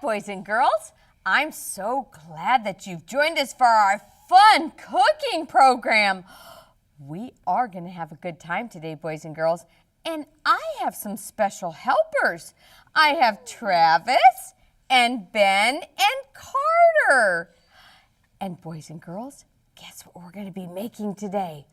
boys and girls. I'm so glad that you've joined us for our fun cooking program. We are going to have a good time today, boys and girls, and I have some special helpers. I have Travis and Ben and Carter. And boys and girls, guess what we're going to be making today?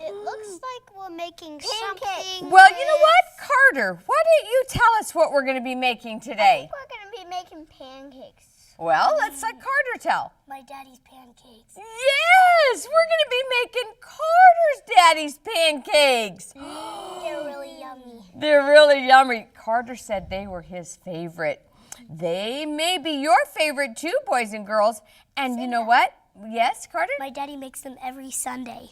It looks like we're making something. Well, you know what, Carter, why don't you tell us what we're going to be making today? I think we're going to be making pancakes. Well, let's let Carter tell. My daddy's pancakes. Yes, we're going to be making Carter's daddy's pancakes. They're really yummy. They're really yummy. Carter said they were his favorite. They may be your favorite too, boys and girls. And Cinda. You know what? Yes, Carter? My daddy makes them every Sunday.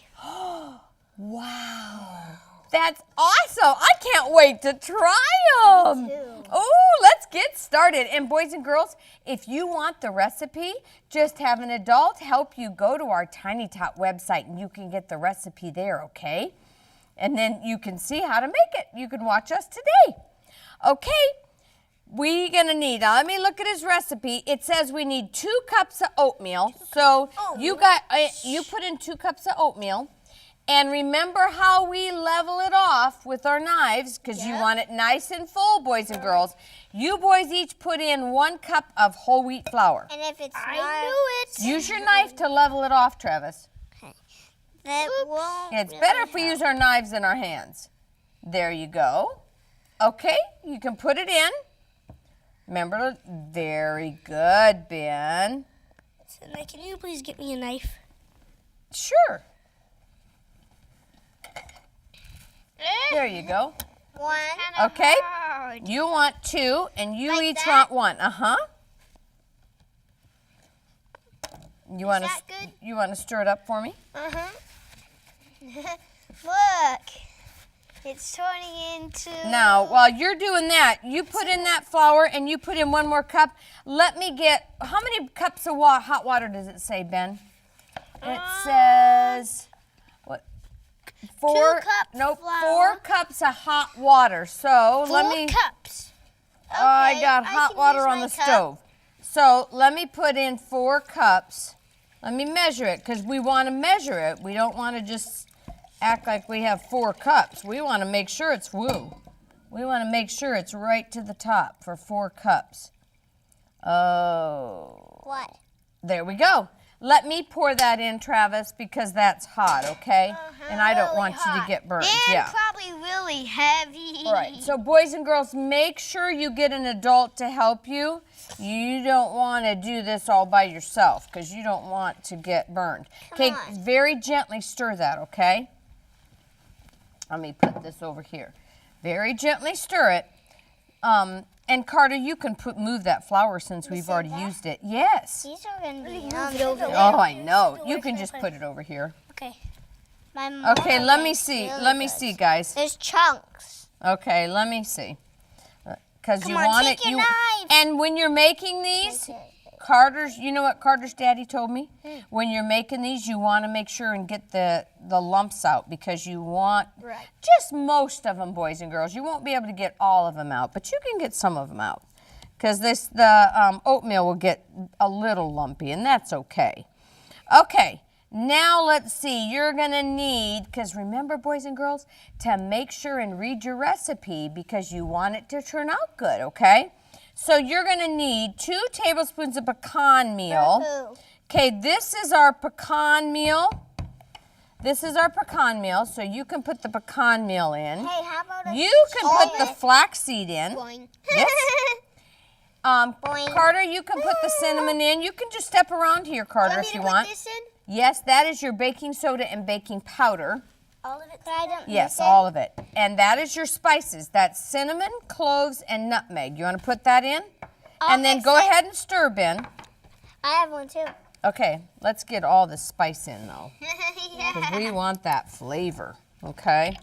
Wow. That's awesome. I can't wait to try them. Me too. Oh, let's get started. And boys and girls, if you want the recipe, just have an adult help you go to our Tiny Tot website and you can get the recipe there, okay? And then you can see how to make it. You can watch us today. Okay, we're gonna need, now let me look at his recipe. It says we need 2 cups of oatmeal. So you put in 2 cups of oatmeal. And remember how we level it off with our knives, because you want it nice and full, boys and girls. You boys each put in 1 cup of whole wheat flour. And if it's Use your knife to level it off, Travis. Okay. That won't It's better if we use our knives than our hands. There you go. Okay, you can put it in. Remember, very good, Ben. Cinda, can you please get me a knife? Sure. There you go. 1. Okay. You want 2, and you Like each that? want 1. You want that good? You want to stir it up for me? Look. It's turning into... Now, while you're doing that, you put in that flour and you put in 1 more cup. Let me get, how many cups of hot water does it say, Ben? It says, what? 4 cups Nope, flour. 4 cups of hot water. So 4 let me. cups. Okay, I got I hot can water use on my the cup. stove. So let me put in 4 cups. Let me measure it because we want to measure it. We don't want to just act like we have 4 cups. We want to make sure it's We want to make sure it's right to the top for 4 cups. Oh. What? There we go. Let me pour that in, Travis, because that's hot, okay? And I don't want you to get burned. And probably really heavy. Right. So boys and girls, make sure you get an adult to help you. You don't want to do this all by yourself because you don't want to get burned. Okay, very gently stir that, okay? Let me put this over here. Very gently stir it. And Carter, you can move that flour since we've already used it. Yes. These are going to be yummy. Oh, I know. You can just put it over here. Okay. Okay, let me see. Let me see, guys. There's chunks. Okay, let me see. Because you Come on, want take it. your knife. And when you're making these, Carter's, you know what Carter's daddy told me? When you're making these, you want to make sure and get the lumps out because you want just most of them, boys and girls. You won't be able to get all of them out, but you can get some of them out because the oatmeal will get a little lumpy, and that's okay. Okay, now let's see. You're going to need, because remember, boys and girls, to make sure and read your recipe because you want it to turn out good, okay? So you're going to need 2 tablespoons of pecan meal. Okay, this is our pecan meal. This is our pecan meal, so you can put the pecan meal in. Hey, how about you can put the flaxseed in. Boing. Yes. Boing. Carter, you can put the cinnamon in. You can just step around here, Carter, if you want. This in? Yes, that is your baking soda and baking powder. All of it? I don't Yes, all of it. And that is your spices. That's cinnamon, cloves, and nutmeg. You want to put that in? And then go ahead and stir, Ben. I have one too. Okay, let's get all the spice in, though. Because we want that flavor, okay?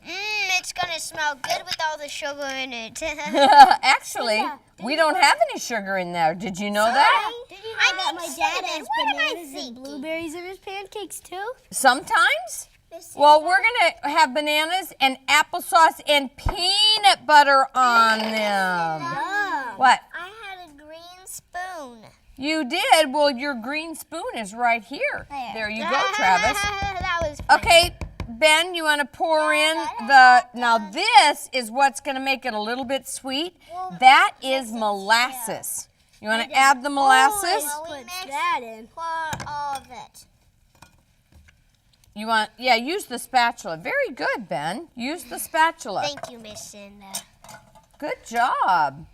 It's going to smell good with all the sugar in it. Actually, we don't have any sugar in there. Did you know that? My dad has bananas and blueberries in his pancakes too. Sometimes. Well, we're going to have bananas and applesauce and peanut butter on them. What? I had a green spoon You did? Well, your green spoon is right here. There you go, Travis. That was funny. Okay, Ben, you want to pour in the... Now, this is what's going to make it a little bit sweet. That is molasses. You want to add the molasses? Put that in. Pour all of it. You want... Yeah, use the spatula. Very good, Ben. Use the spatula. Thank you, Miss Cinda. Good job.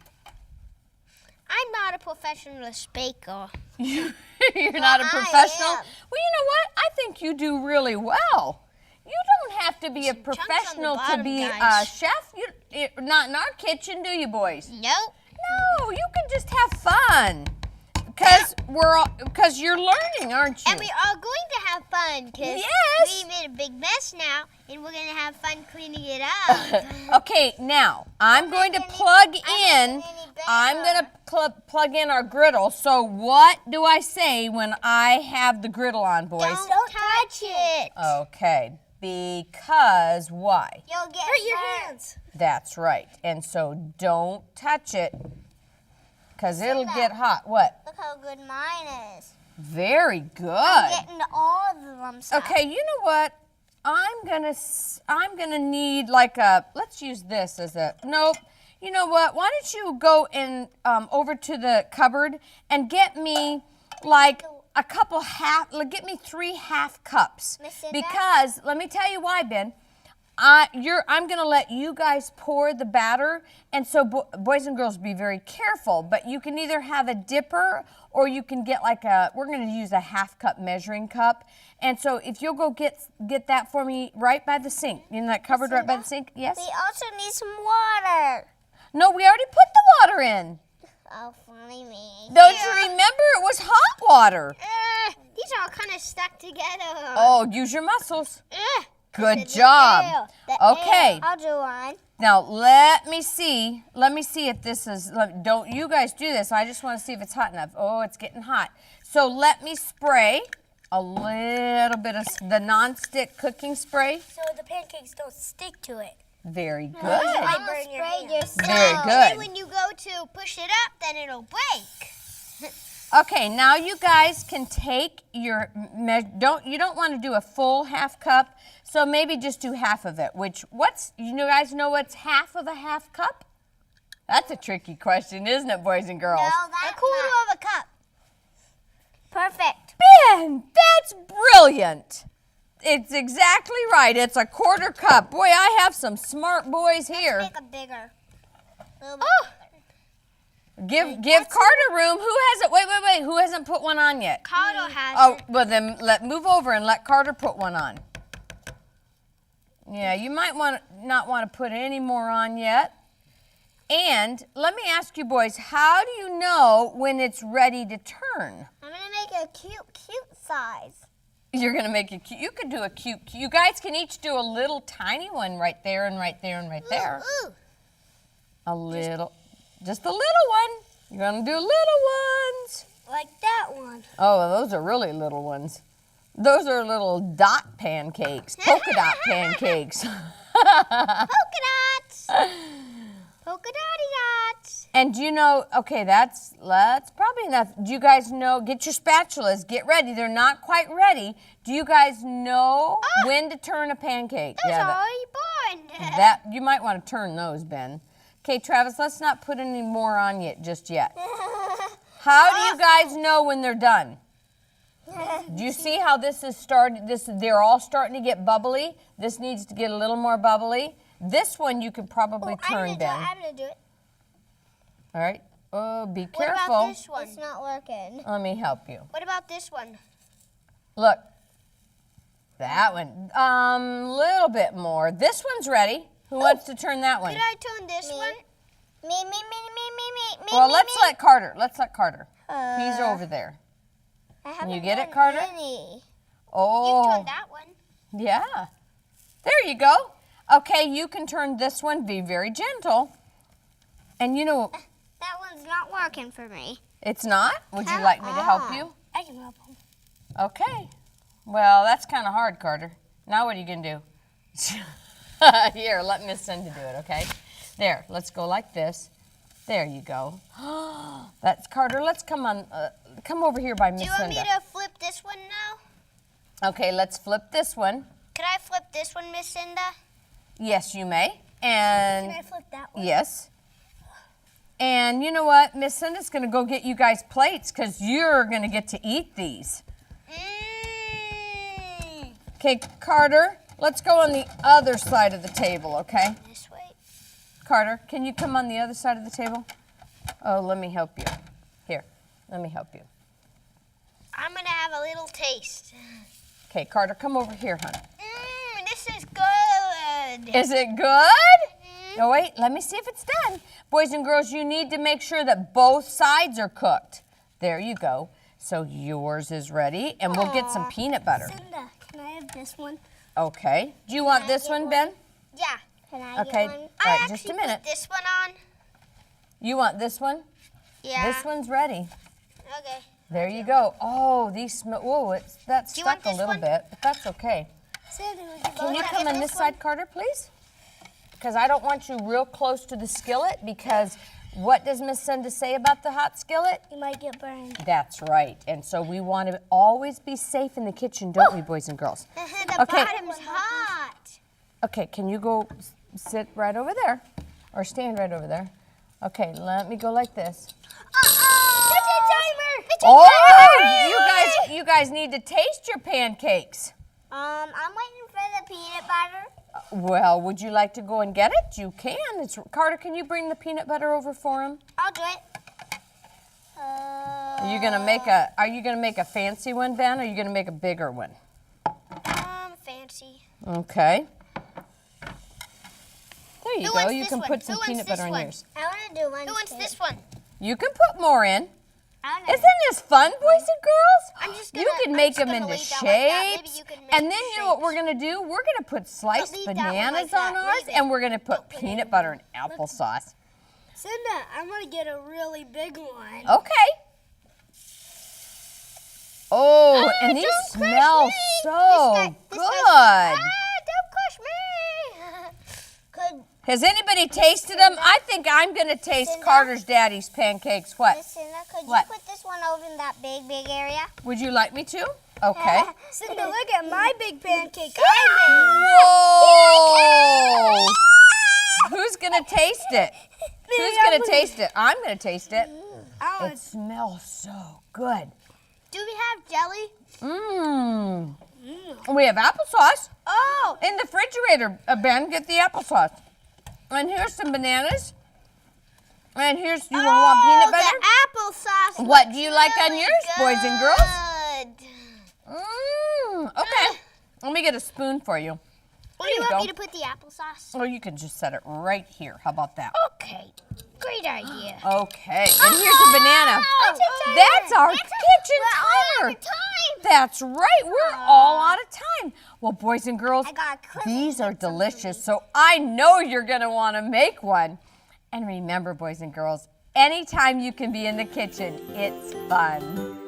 I'm not a professional baker. You're not a professional? I am. Well, you know what? I think you do really well. You don't have to be a professional to be a chef. Not in our kitchen, do you, boys? Nope. No, you can just have fun. Because you're learning, aren't you? And we are going to have fun because Yes. we made a big mess now, and we're going to have fun cleaning it up. Okay, now I'm going to plug in. I'm going to plug in our griddle. So what do I say when I have the griddle on, boys? Don't touch it. Okay, because why? You'll get hurt your hands. That's right. And so don't touch it because it'll get hot. What? Look how good mine is. Very good. Getting all the lumps out. Okay, you know what? I'm gonna need like a. Let's use this as a. Nope. You know what? Why don't you go in over to the cupboard and get me like a couple get me 3 half cups. Because let me tell you why, Ben. I'm gonna let you guys pour the batter, and so boys and girls, be very careful. But you can either have a dipper, or you can get like we're gonna use a half cup measuring cup. And so if you'll go get that for me right by the sink, in that cupboard right by the sink. Yes. We also need some water. No, we already put the water in. Oh, funny me. Don't you remember? It was hot water. These are all kind of stuck together. Oh, use your muscles. Good job. Okay. I'll do one. Now let me see if this is, don't you guys do this. I just want to see if it's hot enough. Oh, it's getting hot. So let me spray a little bit of the non-stick cooking spray. So the pancakes don't stick to it. Very good. You might burn your hands. Very good. When you go to push it up, then it'll break. Okay, now you guys can take your, you don't want to do a full half cup, so maybe just do half of it, you guys know what's half of a half cup? That's a tricky question, isn't it, boys and girls? No, that's a quarter of a cup. Perfect. Ben, that's brilliant. It's exactly right. It's a quarter cup. Boy, I have some smart boys here. Let's make it bigger. Oh. Give Carter room. Who hasn't? Wait. Who hasn't put one on yet? Carter has. Oh, well then move over and let Carter put one on. Yeah, you might not want to put any more on yet. And let me ask you boys, how do you know when it's ready to turn? I'm gonna make a cute size. You're gonna make it cute. You could do a cute. You guys can each do a little tiny one right there and right there and right there. Ooh. A little. Just a little one. You're gonna do little ones. Like that one. Oh, those are really little ones. Those are little dot pancakes, polka dot pancakes. Polka dots. Polka dotty dots. And do you know, okay, that's probably enough. Do you guys know, get your spatulas, get ready. They're not quite ready. Do you guys know when to turn a pancake? Those are already born. You might want to turn those, Ben. Okay, Travis, let's not put any more on just yet. How do you guys know when they're done? Do you see how this is started? They're all starting to get bubbly. This needs to get a little more bubbly. This one you could probably turn, Ben. I'm gonna do it. All right. Oh, be careful. What about this one? It's not working. Let me help you. What about this one? Look. That one. Little bit more. This one's ready. Who wants to turn that one? Could I turn this one? Me. Well, let's let Carter. He's over there. Can you get it, Carter? Oh. You turn that one. Yeah. There you go. Okay, you can turn this one. Be very gentle. And you know. That one's not working for me. It's not? Would you like me to help you? I can help him. Okay. Well, that's kind of hard, Carter. Now what are you going to do? Here, let Miss Cinda do it, okay? There, let's go like this. There you go. That's Carter. Let's come over here by Miss Cinda. Do you want me to flip this one now? Okay, let's flip this one. Can I flip this one, Miss Cinda? Yes, you may. And Can I flip that one? yes. And you know what? Miss Cinda's going to go get you guys plates because you're going to get to eat these. Okay, Carter, let's go on the other side of the table, okay? This way. Carter, can you come on the other side of the table? Oh, let me help you. Here, let me help you. I'm going to have a little taste. Okay, Carter, come over here, hon. This is good. Is it good? Oh, wait, let me see if it's done. Boys and girls, you need to make sure that both sides are cooked. There you go. So yours is ready, and we'll get some peanut butter. Cinda, can I have this one? Okay. Do you want this one, Ben? Yeah. Can I Okay. get one? All right, just a minute. Put this one on. You want this one? Yeah. This one's ready. Okay. There you go. Oh, these smell. Whoa, that's Do you want stuck a this little one? bit, but that's okay. Cinda, Can you come on this side, Carter, please? Because I don't want you real close to the skillet, because what does Miss Cinda say about the hot skillet? You might get burned. That's right. And so we want to always be safe in the kitchen, don't we, boys and girls? The Okay. bottom's hot. Okay, can you go sit right over there? Or stand right over there? Okay, let me go like this. Oh, you guys need to taste your pancakes. I'm waiting for the peanut butter. Well, would you like to go and get it? You can. Carter, can you bring the peanut butter over for him? I'll do it. Are you gonna make a fancy one, Ben, or are you gonna make a bigger one? Fancy. Okay. There you Who go. wants You this can one? put some Who wants peanut this butter on one? yours. I want to do one. Who wants this one? You can put more in. I Isn't this fun, boys and girls? I'm just You gonna- can I'm make just them gonna into lay down like that. Maybe shapes. you can make And then you know what shapes. we're going to do? We're going to put sliced leave that one like bananas that. on ours, Leave it. and we're going to put Don't put it peanut in butter and applesauce. Cinda, I'm going to get a really big one. Okay. Oh, and these don't crush smell me. so This good. guy's- don't crush me. Could Has anybody tasted them? I think I'm going to taste Cinda? Carter's daddy's pancakes. What? Miss Cinda, could What? you put this one over in that big area? Would you like me to? Okay. Cinda, look at my big pancake Whoa! Who's going to taste it? Who's going to taste it? I'm going to taste it. It smells so good. Do we have jelly? Mmm. We have applesauce. Oh. In the refrigerator, Ben, get the applesauce. And here's some bananas. And here's, you want peanut butter? The applesauce. What do you like on yours, boys and girls? Good. Okay. Let me get a spoon for you. Where do you you want go. me to put the applesauce? Or you can just set it right here. How about that? Okay. Great idea. Okay. And here's a banana. That's our kitchen timer. That's right. We're all out of time. Well, boys and girls, I got a these are delicious. So I know you're going to want to make one. And remember, boys and girls, anytime you can be in the kitchen, it's fun.